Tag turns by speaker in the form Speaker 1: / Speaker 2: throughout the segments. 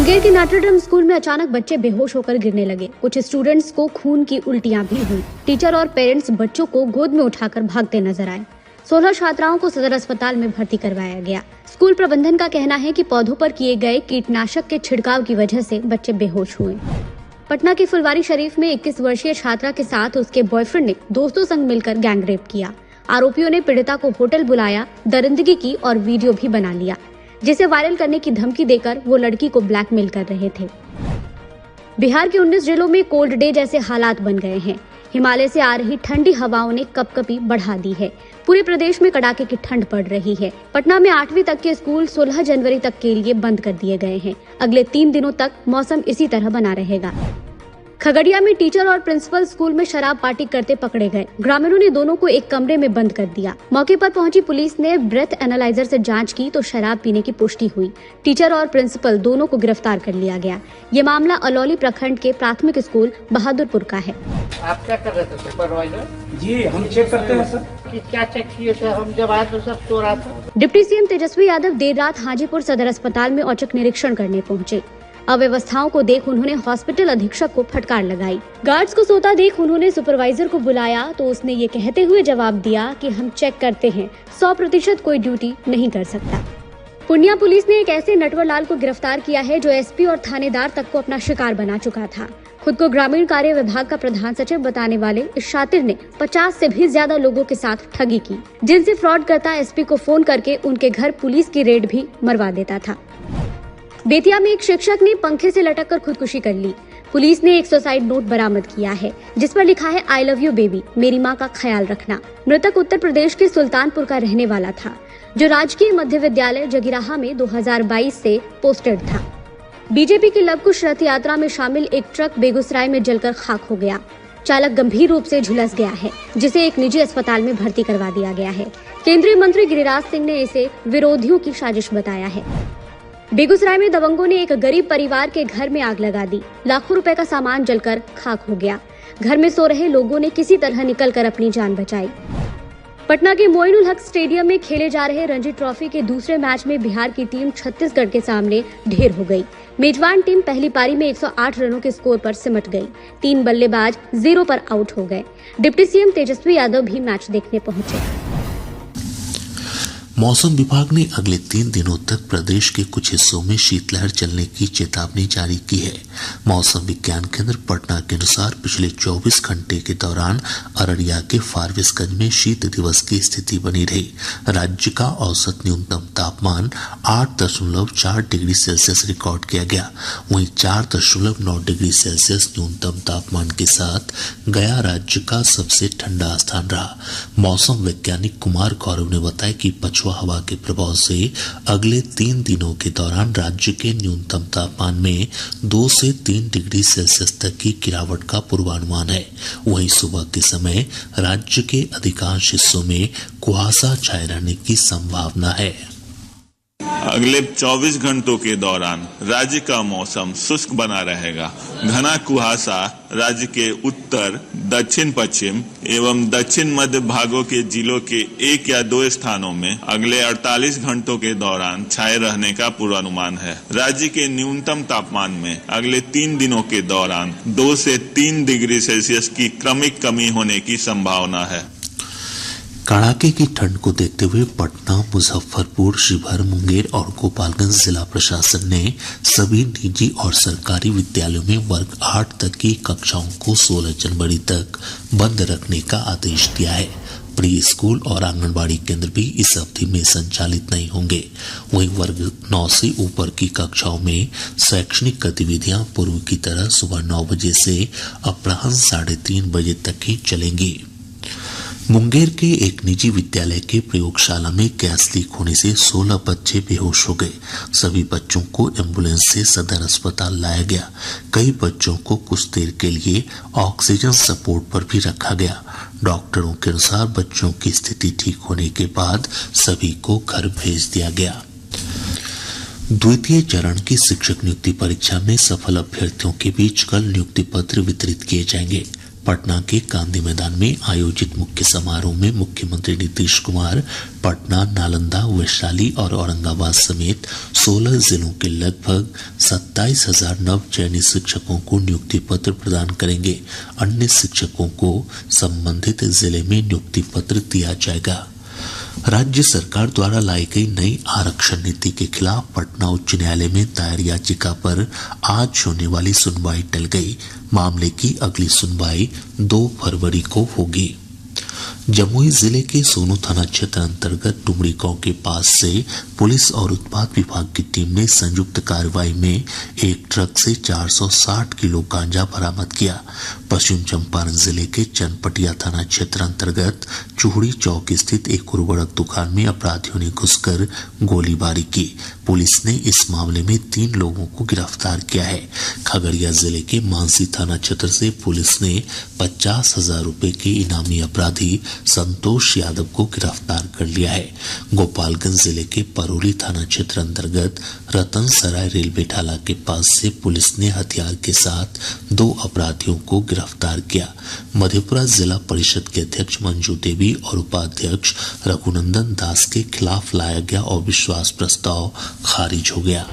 Speaker 1: मुंगेर के नॉटरडेम स्कूल में अचानक बच्चे बेहोश होकर गिरने लगे। कुछ स्टूडेंट्स को खून की उल्टियां भी हुई। टीचर और पेरेंट्स बच्चों को गोद में उठाकर भागते नजर आए। 16 छात्राओं को सदर अस्पताल में भर्ती करवाया गया। स्कूल प्रबंधन का कहना है कि पौधों पर किए गए कीटनाशक के छिड़काव की वजह से बच्चे बेहोश हुए। पटना की फुलवारी शरीफ में 21 वर्षीय छात्रा के साथ उसके बॉयफ्रेंड ने दोस्तों संग मिलकर गैंगरेप किया। आरोपियों ने पीड़िता को होटल बुलाया, दरिंदगी की और वीडियो भी बना लिया, जिसे वायरल करने की धमकी देकर वो लड़की को ब्लैकमेल कर रहे थे। बिहार के 19 जिलों में कोल्ड डे जैसे हालात बन गए हैं। हिमालय से आ रही ठंडी हवाओं ने कपकपी बढ़ा दी है। पूरे प्रदेश में कड़ाके की ठंड पड़ रही है। पटना में 8वीं तक के स्कूल 16 जनवरी तक के लिए बंद कर दिए गए हैं। अगले 3 दिनों तक मौसम इसी तरह बना रहेगा। खगड़िया में टीचर और प्रिंसिपल स्कूल में शराब पार्टी करते पकड़े गए। ग्रामीणों ने दोनों को एक कमरे में बंद कर दिया। मौके पर पहुंची पुलिस ने ब्रेथ एनालाइजर से जांच की तो शराब पीने की पुष्टि हुई। टीचर और प्रिंसिपल दोनों को गिरफ्तार कर लिया गया। ये मामला अलौली प्रखंड के प्राथमिक स्कूल बहादुरपुर का है।
Speaker 2: आप क्या कर रहे थे सुपरवाइजर?
Speaker 3: जी हम चेक करते हैं सर।
Speaker 2: क्या चेक किए थे? हम जब आए तो सब सो रहा था।
Speaker 1: डिप्टी सीएम तेजस्वी यादव देर रात हाजीपुर सदर अस्पताल में औचक निरीक्षण करने पहुंचे। अव्यवस्थाओं को देख उन्होंने हॉस्पिटल अधीक्षक को फटकार लगाई। गार्ड्स को सोता देख उन्होंने सुपरवाइजर को बुलाया तो उसने ये कहते हुए जवाब दिया कि हम चेक करते हैं, 100% कोई ड्यूटी नहीं कर सकता। पूर्णिया पुलिस ने एक ऐसे नटवर लाल को गिरफ्तार किया है जो एसपी और थानेदार तक को अपना शिकार बना चुका था। खुद को ग्रामीण कार्य विभाग का प्रधान सचिव बताने वाले इस शातिर ने 50 से भी ज्यादा लोगों के साथ ठगी की, जिनसे फ्रॉड करता एसपी को फोन करके उनके घर पुलिस की रेड भी मरवा देता था। बेतिया में एक शिक्षक ने पंखे से लटककर खुदकुशी कर ली। पुलिस ने एक सुसाइड नोट बरामद किया है, जिस पर लिखा है आई लव यू बेबी, मेरी माँ का ख्याल रखना। मृतक उत्तर प्रदेश के सुल्तानपुर का रहने वाला था, जो राजकीय मध्य विद्यालय जगीराहा में 2022 से पोस्टेड था। बीजेपी की लवकुश रथ यात्रा में शामिल एक ट्रक बेगूसराय में जलकर खाक हो गया। चालक गंभीर रूप से झुलस गया है, जिसे एक निजी अस्पताल में भर्ती करवा दिया गया है। केंद्रीय मंत्री गिरिराज सिंह ने इसे विरोधियों की साजिश बताया है। बेगूसराय में दबंगों ने एक गरीब परिवार के घर में आग लगा दी। लाखों रुपए का सामान जलकर खाक हो गया। घर में सो रहे लोगों ने किसी तरह निकलकर अपनी जान बचाई। पटना के मोइनुल हक स्टेडियम में खेले जा रहे रणजी ट्रॉफी के दूसरे मैच में बिहार की टीम छत्तीसगढ़ के सामने ढेर हो गई। मेजबान टीम पहली पारी में 108 रनों के स्कोर पर सिमट गई। 3 बल्लेबाज 0 पर आउट हो गए। डिप्टी सीएम तेजस्वी यादव भी मैच देखने पहुंचे।
Speaker 4: मौसम विभाग ने अगले 3 दिनों तक प्रदेश के कुछ हिस्सों में शीतलहर चलने की चेतावनी जारी की है। मौसम विज्ञान केंद्र पटना के अनुसार पिछले 24 घंटे के दौरान अररिया के फारबिसगंज में शीत दिवस की स्थिति बनी रही। राज्य का औसत न्यूनतम तापमान 8.4 डिग्री सेल्सियस रिकॉर्ड किया गया। वहीं 4.9 डिग्री सेल्सियस न्यूनतम तापमान के साथ गया राज्य का सबसे ठंडा स्थान रहा। मौसम वैज्ञानिक कुमार गौरव ने बताया कि हवा के प्रभाव से अगले 3 दिनों के दौरान राज्य के न्यूनतम तापमान में 2 से 3 डिग्री सेल्सियस तक की गिरावट का पूर्वानुमान है। वहीं सुबह के समय राज्य के अधिकांश हिस्सों में कुहासा छाए रहने की संभावना है।
Speaker 5: अगले 24 घंटों के दौरान राज्य का मौसम शुष्क बना रहेगा। घना कुहासा राज्य के उत्तर, दक्षिण पश्चिम एवं दक्षिण मध्य भागों के जिलों के 1 या 2 स्थानों में अगले 48 घंटों के दौरान छाए रहने का पूर्वानुमान है। राज्य के न्यूनतम तापमान में अगले 3 दिनों के दौरान 2 से 3 डिग्री सेल्सियस की क्रमिक कमी होने की संभावना है।
Speaker 4: कड़ाके की ठंड को देखते हुए पटना, मुजफ्फरपुर, शिवहर, मुंगेर और गोपालगंज जिला प्रशासन ने सभी निजी और सरकारी विद्यालयों में वर्ग 8 तक की कक्षाओं को 16 जनवरी तक बंद रखने का आदेश दिया है। प्री स्कूल और आंगनबाड़ी केंद्र भी इस अवधि में संचालित नहीं होंगे। वहीं वर्ग 9 से ऊपर की कक्षाओं में शैक्षणिक गतिविधियां पूर्व की तरह सुबह 9 बजे से अपराह्न 3:30 बजे तक ही चलेंगी। मुंगेर के एक निजी विद्यालय के प्रयोगशाला में गैस लीक होने से 16 बच्चे बेहोश हो गए। सभी बच्चों को एम्बुलेंस से सदर अस्पताल लाया गया। कई बच्चों को कुछ देर के लिए ऑक्सीजन सपोर्ट पर भी रखा गया। डॉक्टरों के अनुसार बच्चों की स्थिति ठीक होने के बाद सभी को घर भेज दिया गया। द्वितीय चरण की शिक्षक नियुक्ति परीक्षा में सफल अभ्यर्थियों के बीच कल नियुक्ति पत्र वितरित किए जाएंगे। पटना के गांधी मैदान में आयोजित मुख्य समारोह में मुख्यमंत्री नीतीश कुमार पटना, नालंदा, वैशाली और औरंगाबाद समेत 16 जिलों के लगभग 27,000 नव चयनित शिक्षकों को नियुक्ति पत्र प्रदान करेंगे। अन्य शिक्षकों को संबंधित जिले में नियुक्ति पत्र दिया जाएगा। राज्य सरकार द्वारा लाई गई नई आरक्षण नीति के खिलाफ पटना उच्च न्यायालय में दायर याचिका पर आज होने वाली सुनवाई टल गई। मामले की अगली सुनवाई 2 फरवरी को होगी। जमुई जिले के सोनू थाना क्षेत्र अंतर्गत डुमरी गांव के पास से पुलिस और उत्पाद विभाग की टीम ने संयुक्त कार्रवाई में एक ट्रक से 460 किलो गांजा बरामद किया। पश्चिम चंपारण जिले के चनपटिया थाना क्षेत्र अंतर्गत चूड़ी चौक स्थित एक उर्वरक दुकान में अपराधियों ने घुसकर गोलीबारी की। पुलिस ने इस मामले में 3 लोगों को गिरफ्तार किया है। खगड़िया जिले के मानसी थाना क्षेत्र से पुलिस ने 50,000 रुपए के इनामी अपराधी संतोष यादव को गिरफ्तार कर लिया है। गोपालगंज जिले के परौली थाना क्षेत्र अंतर्गत रतन सराय रेलवे ढाला के पास से पुलिस ने हथियार के साथ 2 अपराधियों को गिरफ्तार किया। मधेपुरा जिला परिषद के अध्यक्ष मंजू देवी और उपाध्यक्ष रघुनंदन दास के खिलाफ लाया गया अविश्वास प्रस्ताव खारिज हो गया।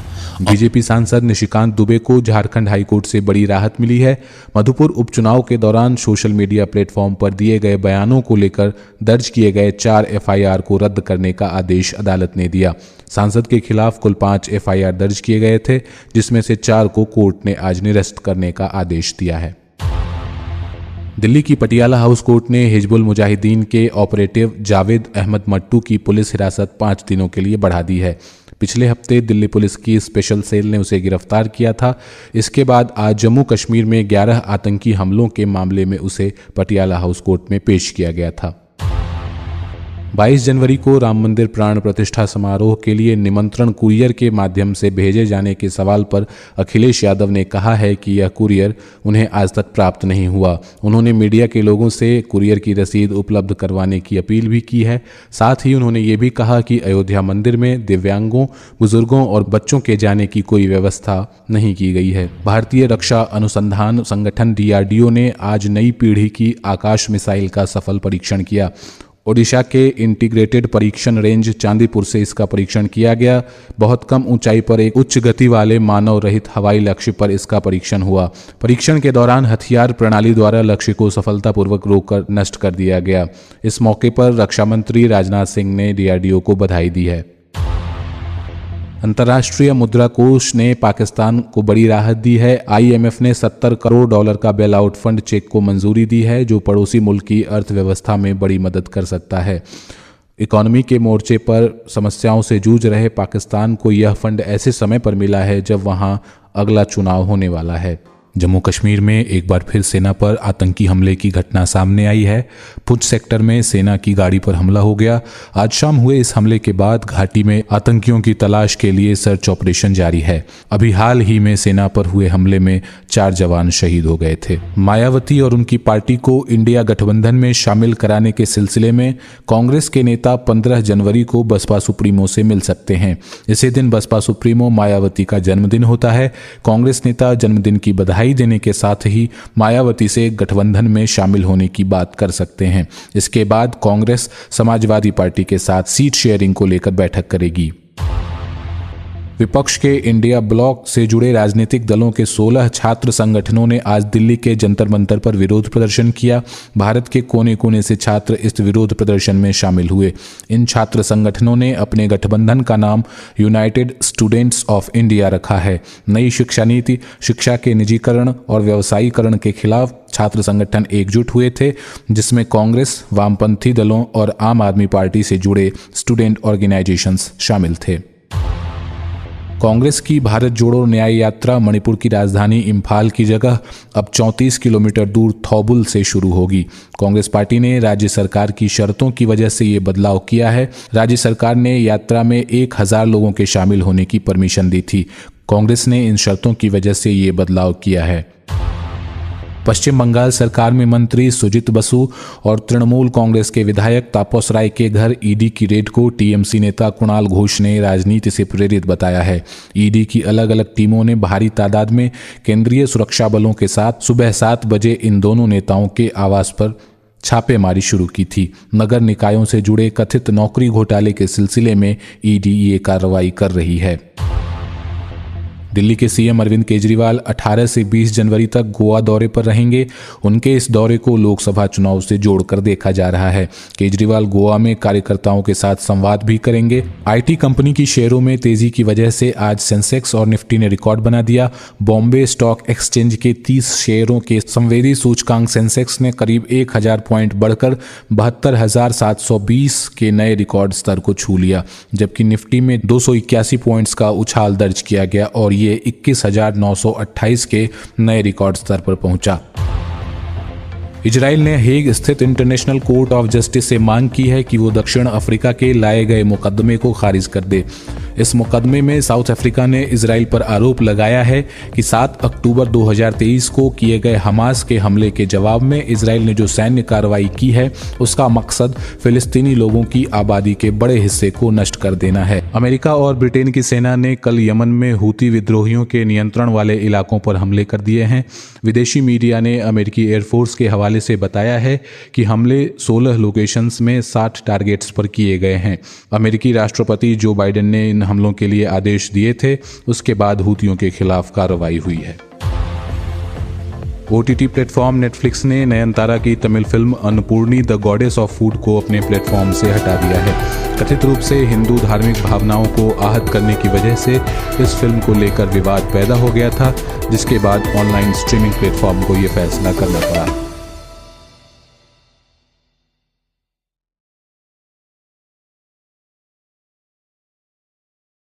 Speaker 6: बीजेपी सांसद निशिकांत दुबे को झारखंड हाईकोर्ट से बड़ी राहत मिली है। मधुपुर उपचुनाव के दौरान सोशल मीडिया प्लेटफॉर्म पर दिए गए बयानों को लेकर दर्ज किए गए 4 एफआईआर को रद्द करने का आदेश अदालत ने दिया। सांसद के खिलाफ कुल 5 एफआईआर दर्ज किए गए थे, जिसमें से 4 को कोर्ट ने आज निरस्त करने का आदेश दिया है। दिल्ली की पटियाला हाउस कोर्ट ने हिजबुल मुजाहिदीन के ऑपरेटिव जावेद अहमद मट्टू की पुलिस हिरासत 5 दिनों के लिए बढ़ा दी है। पिछले हफ्ते दिल्ली पुलिस की स्पेशल सेल ने उसे गिरफ्तार किया था। इसके बाद आज जम्मू कश्मीर में 11 आतंकी हमलों के मामले में उसे पटियाला हाउस कोर्ट में पेश किया गया था। 22 जनवरी को राम मंदिर प्राण प्रतिष्ठा समारोह के लिए निमंत्रण कुरियर के माध्यम से भेजे जाने के सवाल पर अखिलेश यादव ने कहा है कि यह कुरियर उन्हें आज तक प्राप्त नहीं हुआ। उन्होंने मीडिया के लोगों से कुरियर की रसीद उपलब्ध करवाने की अपील भी की है। साथ ही उन्होंने ये भी कहा कि अयोध्या मंदिर में दिव्यांगों, बुजुर्गों और बच्चों के जाने की कोई व्यवस्था नहीं की गई है। भारतीय रक्षा अनुसंधान संगठन DRDO ने आज नई पीढ़ी की आकाश मिसाइल का सफल परीक्षण किया। ओडिशा के इंटीग्रेटेड परीक्षण रेंज चांदीपुर से इसका परीक्षण किया गया। बहुत कम ऊंचाई पर एक उच्च गति वाले मानव रहित हवाई लक्ष्य पर इसका परीक्षण हुआ। परीक्षण के दौरान हथियार प्रणाली द्वारा लक्ष्य को सफलतापूर्वक रोककर नष्ट कर दिया गया। इस मौके पर रक्षा मंत्री राजनाथ सिंह ने DRDO को बधाई दी है। अंतर्राष्ट्रीय मुद्रा कोष ने पाकिस्तान को बड़ी राहत दी है। IMF ने $70 करोड़ का बेल आउट फंड चेक को मंजूरी दी है, जो पड़ोसी मुल्क की अर्थव्यवस्था में बड़ी मदद कर सकता है। इकोनॉमी के मोर्चे पर समस्याओं से जूझ रहे पाकिस्तान को यह फंड ऐसे समय पर मिला है जब वहां अगला चुनाव होने वाला है। जम्मू कश्मीर में एक बार फिर सेना पर आतंकी हमले की घटना सामने आई है। पुंछ सेक्टर में सेना की गाड़ी पर हमला हो गया। आज शाम हुए इस हमले के बाद घाटी में आतंकियों की तलाश के लिए सर्च ऑपरेशन जारी है। अभी हाल ही में सेना पर हुए हमले में 4 जवान शहीद हो गए थे। मायावती और उनकी पार्टी को इंडिया गठबंधन में शामिल कराने के सिलसिले में कांग्रेस के नेता 15 जनवरी को बसपा सुप्रीमो से मिल सकते हैं। इसी दिन बसपा सुप्रीमो मायावती का जन्मदिन होता है। कांग्रेस नेता जन्मदिन की बधाई देने के साथ ही मायावती से गठबंधन में शामिल होने की बात कर सकते हैं। इसके बाद कांग्रेस समाजवादी पार्टी के साथ सीट शेयरिंग को लेकर बैठक करेगी। विपक्ष के इंडिया ब्लॉक से जुड़े राजनीतिक दलों के 16 छात्र संगठनों ने आज दिल्ली के जंतर मंतर पर विरोध प्रदर्शन किया। भारत के कोने कोने से छात्र इस विरोध प्रदर्शन में शामिल हुए। इन छात्र संगठनों ने अपने गठबंधन का नाम यूनाइटेड स्टूडेंट्स ऑफ इंडिया रखा है। नई शिक्षा नीति, शिक्षा के निजीकरण और व्यवसायीकरण के खिलाफ छात्र संगठन एकजुट हुए थे, जिसमें कांग्रेस, वामपंथी दलों और आम आदमी पार्टी से जुड़े स्टूडेंट ऑर्गेनाइजेशंस शामिल थे। कांग्रेस की भारत जोड़ो न्याय यात्रा मणिपुर की राजधानी इम्फाल की जगह अब 34 किलोमीटर दूर थौबुल से शुरू होगी। कांग्रेस पार्टी ने राज्य सरकार की शर्तों की वजह से ये बदलाव किया है। राज्य सरकार ने यात्रा में 1000 लोगों के शामिल होने की परमिशन दी थी। कांग्रेस ने इन शर्तों की वजह से ये बदलाव किया है। पश्चिम बंगाल सरकार में मंत्री सुजित बसु और तृणमूल कांग्रेस के विधायक तापस राय के घर ईडी की रेड को टीएमसी नेता कुणाल घोष ने राजनीति से प्रेरित बताया है। ईडी की अलग अलग टीमों ने भारी तादाद में केंद्रीय सुरक्षा बलों के साथ सुबह 7 बजे इन दोनों नेताओं के आवास पर छापेमारी शुरू की थी। नगर निकायों से जुड़े कथित नौकरी घोटाले के सिलसिले में ईडी ये कार्रवाई कर रही है। दिल्ली के सीएम अरविंद केजरीवाल 18 से 20 जनवरी तक गोवा दौरे पर रहेंगे। उनके इस दौरे को लोकसभा चुनाव से जोड़कर देखा जा रहा है। केजरीवाल गोवा में कार्यकर्ताओं के साथ संवाद भी करेंगे। आईटी कंपनी की शेयरों में तेजी की वजह से आज सेंसेक्स और निफ्टी ने रिकॉर्ड बना दिया। बॉम्बे स्टॉक एक्सचेंज के 30 शेयरों के संवेदी सूचकांक सेंसेक्स ने करीब 1000 पॉइंट बढ़कर 72,720 के नए रिकॉर्ड स्तर को छू लिया, जबकि निफ्टी में 281 पॉइंट्स का उछाल दर्ज किया गया और ये 21,928 के नए रिकॉर्ड स्तर पर पहुंचा। इजराइल ने हेग स्थित इंटरनेशनल कोर्ट ऑफ जस्टिस से मांग की है कि वो दक्षिण अफ्रीका के लाए गए मुकदमे को खारिज कर दे। इस मुकदमे में साउथ अफ्रीका ने इजराइल पर आरोप लगाया है कि 7 अक्टूबर 2023 को किए गए हमास के हमले के जवाब में इजराइल ने जो सैन्य कार्रवाई की है उसका मकसद फिलिस्तीनी लोगों की आबादी के बड़े हिस्से को नष्ट कर देना है। अमेरिका और ब्रिटेन की सेना ने कल यमन में हूती विद्रोहियों के नियंत्रण वाले इलाकों पर हमले कर दिए हैं। विदेशी मीडिया ने अमेरिकी एयरफोर्स के हवाले से बताया है कि हमले 16 लोकेशंस में 60 टारगेट्स पर किए गए हैं। अमेरिकी राष्ट्रपति जो बाइडेन ने इन हमलों के लिए आदेश दिए थे, उसके बाद हूतियों के खिलाफ कार्रवाई हुई है। ओटीटी प्लेटफॉर्म नेटफ्लिक्स ने नयनतारा की Tamil film Annapoorani the goddess of food को अपने प्लेटफॉर्म से हटा दिया है। कथित रूप से हिंदू धार्मिक भावनाओं को आहत करने की वजह से इस फिल्म को लेकर विवाद पैदा हो गया था, जिसके बाद ऑनलाइन स्ट्रीमिंग प्लेटफॉर्म को ये फैसला करना पड़ा।